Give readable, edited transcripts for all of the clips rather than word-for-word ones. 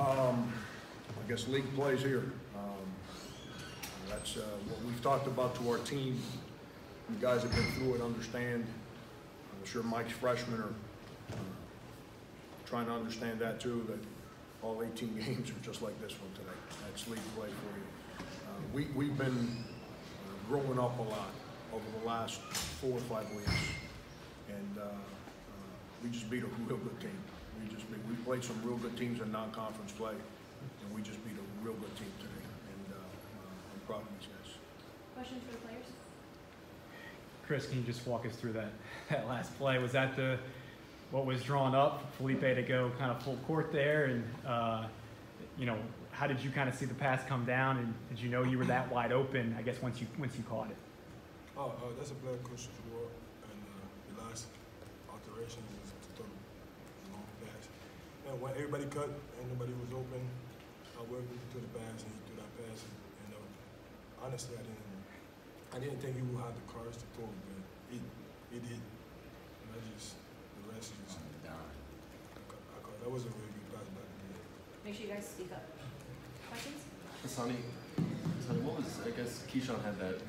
I guess league plays here. That's what we've talked about to our team. You guys have been through it, understand. I'm sure Mike's freshmen are trying to understand that too, that all 18 games are just like this one today. That's league play for you. We've been growing up a lot over the last 4 or 5 weeks, and we just beat a real good team. We played some real good teams in non-conference play, and we just beat a real good team today. And I'm proud of these guys. Questions for the players? Chris, can you just walk us through that last play? Was that what was drawn up for Felipe to go kind of full court there? And, how did you kind of see the pass come down? And did you know you were that wide open, I guess, once you caught it? That's a player coach draw. And the last alteration was to throw the long pass. And when everybody cut and nobody was open, I worked with him to the pass and he threw that pass. And honestly, I didn't think he would have the courage to throw it, but he did. And the rest is down. That was a really good pass back there. Make sure you guys speak up. Questions? Sonny, what was, I guess, Keyshawn had that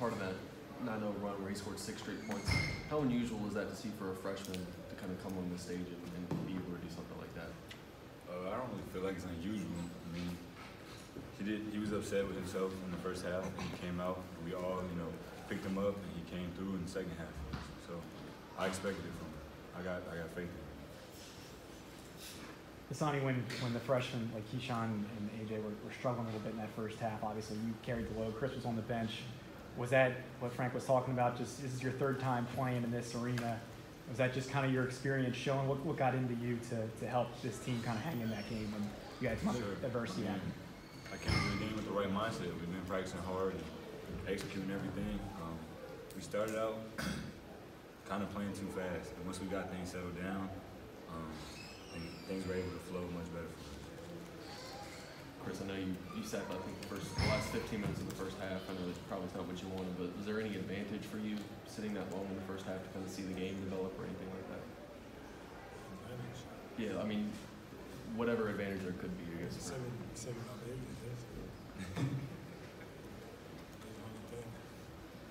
part of that 9-0 run where he scored 6 straight points. How unusual is that to see for a freshman to kind of come on the stage and be able to do something like that? I don't really feel like it's unusual. I mean, he was upset with himself in the first half, and he came out. And we all, picked him up, and he came through in the second half. So I expected it from him. I got faith in him. Hassani, when the freshmen like Keyshawn and AJ were struggling a little bit in that first half, obviously you carried the load. Chris was on the bench. Was that what Frank was talking about? Just this is your 3rd time playing in this arena. Was that just kind of your experience showing? What got into you to help this team kind of hang in that game when you guys had adversity happen? I came to the game with the right mindset. We've been practicing hard and executing everything. We started out kind of playing too fast, and once we got things settled down, things were able to flow much better for us. Chris, I know you sat, I think, the last 15 minutes of the first half. I know that's probably not what you wanted, but was there any advantage for you sitting that long in the first half to kind of see the game develop or anything like that? Advantage? Yeah, I mean, whatever advantage there could be, I guess. 7 out of 8, yes.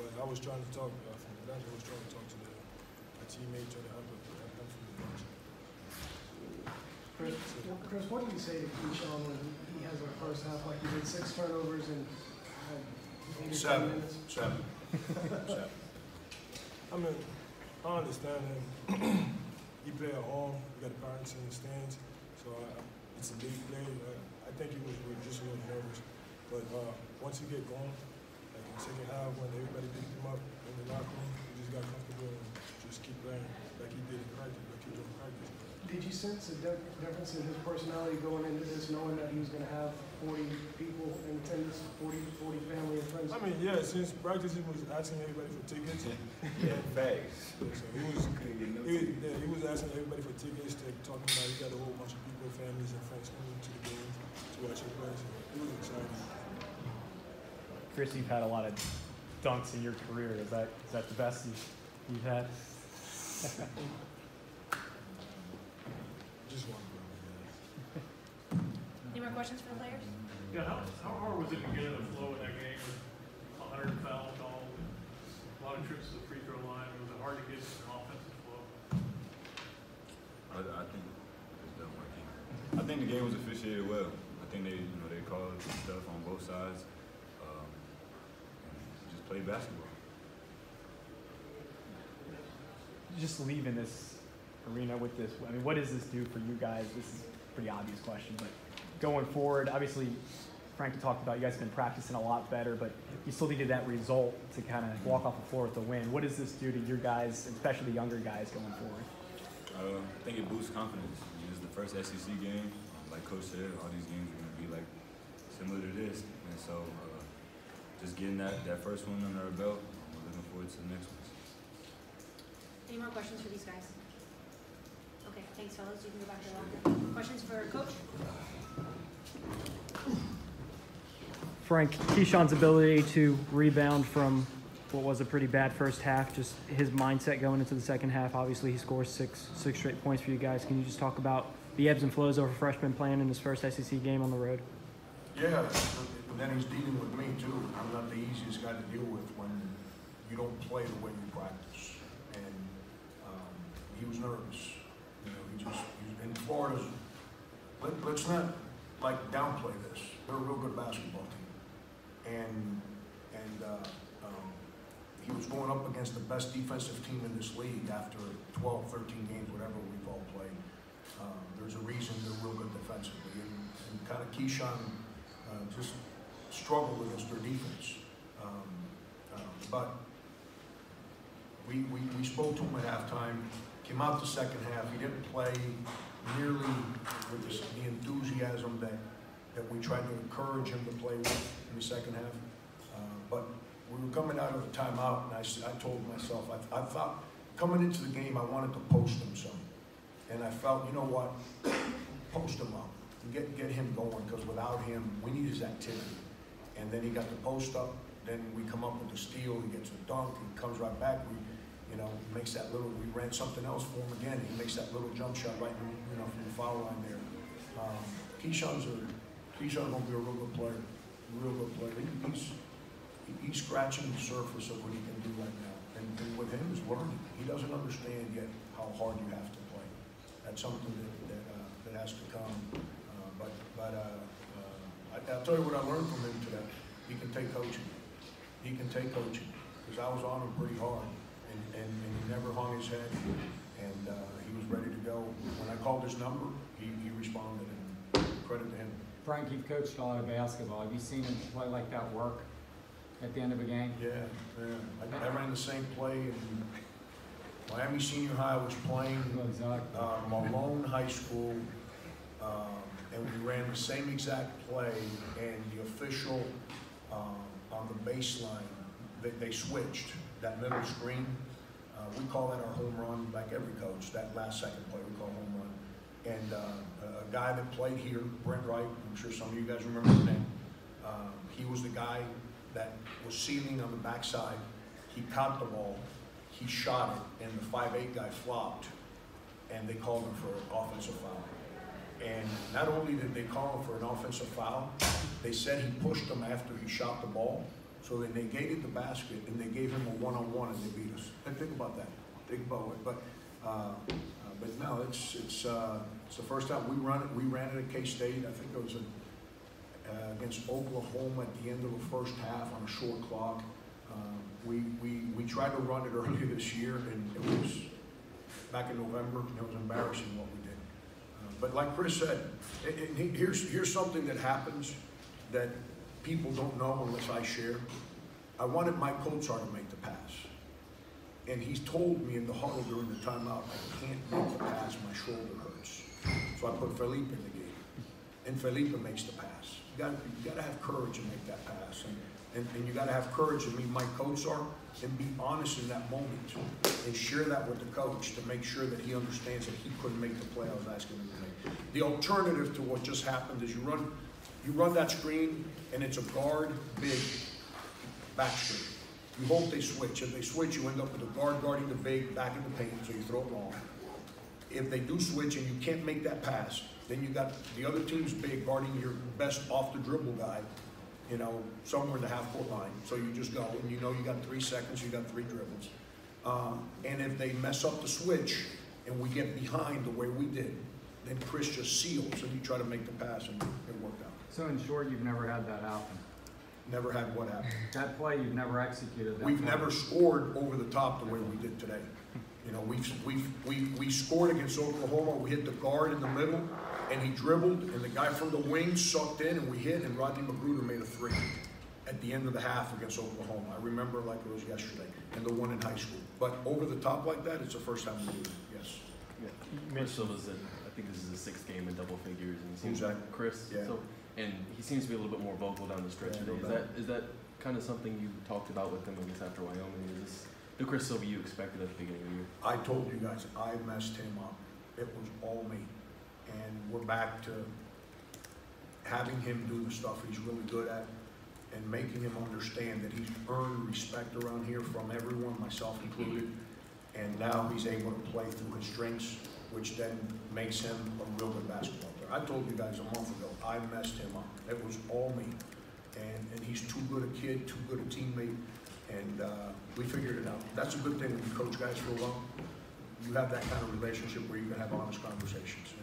But I was trying to talk from the bench. I was trying to talk to my teammate, trying to help them from the bench. Chris, what do you say to Keyshawn when he has a first half like he did, 6 turnovers and 8 or 10 minutes? 7. I mean, I understand him. He play at home. We got the parents in the stands, so it's a big play. I think he was just a little nervous, but once he get going, like in the second half when everybody picked him up in the locker room, he just got comfortable and just keep playing like he did in practice, like he did in practice. Did you sense a difference in his personality going into this, knowing that he was going to have 40 people in attendance, 40 family and friends? I mean, yeah, since practice he was asking everybody for tickets. Yeah, facts. So he was asking everybody for tickets, talking about he got a whole bunch of people, families and friends coming to the games to watch him play. So it was exciting. Chris, you've had a lot of dunks in your career. Is that the best you've had? Just one. Any more questions for the players? Yeah, how hard was it to get in the flow in that game with 100 fouls called, a lot of trips to the free throw line? Was it hard to get an offensive flow? I think it was done working. I think the game was officiated well. I think they called stuff on both sides and just played basketball. Just leaving this arena with this, I mean, what does this do for you guys? This is a pretty obvious question, but going forward, obviously, Frankie talked about you guys have been practicing a lot better, but you still needed that result to kind of walk off the floor with the win. What does this do to your guys, especially the younger guys, going forward? I think it boosts confidence. I mean, it's the first SEC game. Like Coach said, all these games are going to be like similar to this, and so just getting that first one under our belt, we're looking forward to the next ones. Any more questions for these guys? Okay, thanks, fellas. You can go back to the locker. Questions for Coach? Frank, Keyshawn's ability to rebound from what was a pretty bad first half, just his mindset going into the second half. Obviously, he scores six straight points for you guys. Can you just talk about the ebbs and flows of a freshman playing in his first SEC game on the road? Yeah, and then he's dealing with me too. I'm not the easiest guy to deal with when you don't play the way you practice. And he was nervous. You know, in Florida's, let's not like downplay this. They're a real good basketball team. And he was going up against the best defensive team in this league after 12, 13 games, whatever we've all played. There's a reason they're real good defensively. And kind of Keyshawn just struggled against their defense. But we spoke to him at halftime, came out the second half. He didn't play nearly with the enthusiasm that we tried to encourage him to play with in the second half. But we were coming out of the timeout, and I told myself, I thought coming into the game, I wanted to post him some. And I felt, you know what, post him up, and get him going, because without him, we need his activity. And then he got the post up, then we come up with the steal, he gets a dunk, he comes right back, we ran something else for him again, he makes that little jump shot right from the foul line there. Keyshawn's gonna be a real good player, He's scratching the surface of what he can do right now. And with him is learning. He doesn't understand yet how hard you have to play. That's something that has to come. I'll tell you what I learned from him today. He can take coaching. Because I was on him pretty hard. And he never hung his head. And he was ready to go. When I called his number, he responded. And credit to him. Frank, you've coached a lot of basketball. Have you seen him play like that work at the end of a game? Yeah. I ran the same play in Miami Senior High. I was playing Malone High School, and we ran the same exact play, and the official on the baseline, they switched that middle screen. We call that our home run, like every coach, that last second play we call home run. And a guy that played here, Brent Wright, I'm sure some of you guys remember his name, he was the guy that was sealing on the backside. He caught the ball, he shot it, and the 5'8" guy flopped, and they called him for an offensive foul. And not only did they call him for an offensive foul, they said he pushed him after he shot the ball, so they negated the basket, and they gave him a one-on-one, and they beat us. And think about that. Think about it. But no, it's the first time we ran it at K-State. I think it was against Oklahoma at the end of the first half on a short clock. We tried to run it earlier this year, and it was back in November, and it was embarrassing what we did. But like Chris said, here's something that happens that people don't know unless I share. I wanted Mike Kotsar to make the pass. And he's told me in the huddle during the timeout, I can't make the pass, my shoulder hurts. So I put Felipe in the game. And Felipe makes the pass. You gotta have courage to make that pass. And you gotta have courage to meet Mike Kotsar and be honest in that moment and share that with the coach to make sure that he understands that he couldn't make the play I was asking him to make. The alternative to what just happened is you run that screen and it's a guard big back screen. You hope they switch. If they switch, you end up with a guard guarding the big back in the paint, so you throw it long. If they do switch and you can't make that pass, then you got the other team's big guarding your best off the dribble guy, somewhere in the half-court line. So you just go, and you got 3 seconds, you got 3 dribbles. And if they mess up the switch and we get behind the way we did, then Chris just seals and you try to make the pass and it worked out. So in short, you've never had that happen? Never had what happen? That play you've never executed. We've never scored over the top the way we did today. We scored against Oklahoma. We hit the guard in the middle, and he dribbled, and the guy from the wing sucked in, and we hit, and Rodney Magruder made a 3 at the end of the half against Oklahoma. I remember like it was yesterday, and the one in high school. But over the top like that, it's the first time we do it. Yes. Yeah. Chris Silva's I think this is the 6th game in double figures, and he seems exactly. Chris. Yeah. And he seems to be a little bit more vocal down the stretch today. Is that kind of something you talked about with him, I guess, after Wyoming? Is this the Chris Silva you expected at the beginning of the year? I told you guys, I messed him up. It was all me. And we're back to having him do the stuff he's really good at and making him understand that he's earned respect around here from everyone, myself included. And now he's able to play through his strengths. which then makes him a real good basketball player. I told you guys a month ago, I messed him up. It was all me. And he's too good a kid, too good a teammate, and we figured it out. That's a good thing when you coach guys for a while. You have that kind of relationship where you can have honest conversations.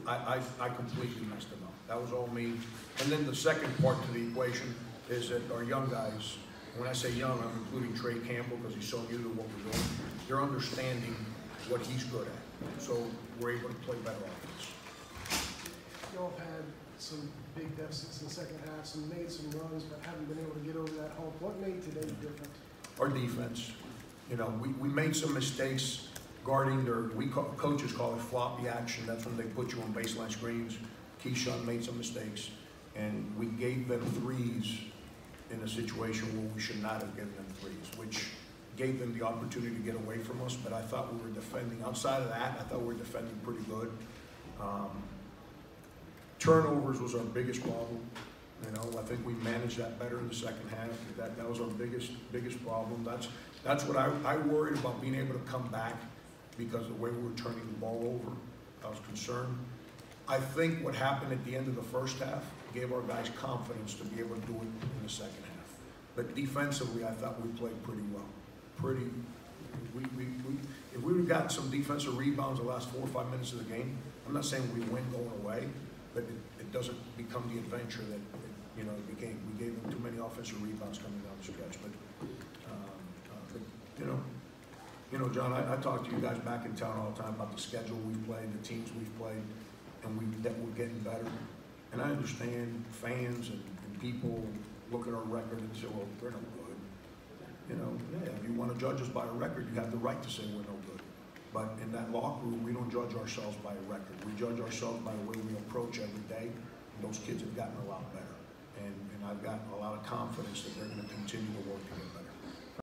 I completely messed him up. That was all me. And then the second part to the equation is that our young guys, when I say young, I'm including Trey Campbell because he's so new to what we're doing, they're understanding what he's good at. So we're able to play better offense. Y'all have had some big deficits in the second half, some made some runs, but haven't been able to get over that hump. What made today different? Our defense. You know, we made some mistakes guarding their, coaches call it floppy action. That's when they put you on baseline screens. Keyshawn made some mistakes, and we gave them threes in a situation where we should not have given them threes, which gave them the opportunity to get away from us. But I thought we were defending. Outside of that, I thought we were defending pretty good. Turnovers was our biggest problem. You know, I think we managed that better in the second half. That was our biggest problem. That's what I worried about, being able to come back because of the way we were turning the ball over. I was concerned. I think what happened at the end of the first half gave our guys confidence to be able to do it in the second half. But defensively, I thought we played pretty well. If we would have gotten some defensive rebounds the last 4 or 5 minutes of the game, I'm not saying we win going away, but it doesn't become the adventure that it became. We gave them too many offensive rebounds coming down the stretch. But John, I talk to you guys back in town all the time about the schedule we've played, the teams we've played, and that we're getting better. And I understand fans and people look at our record and say, well, we're no good. If you want to judge us by a record, you have the right to say we're no good. But in that locker room, we don't judge ourselves by a record. We judge ourselves by the way we approach every day. And those kids have gotten a lot better. And I've got a lot of confidence that they're going to continue to work to get better.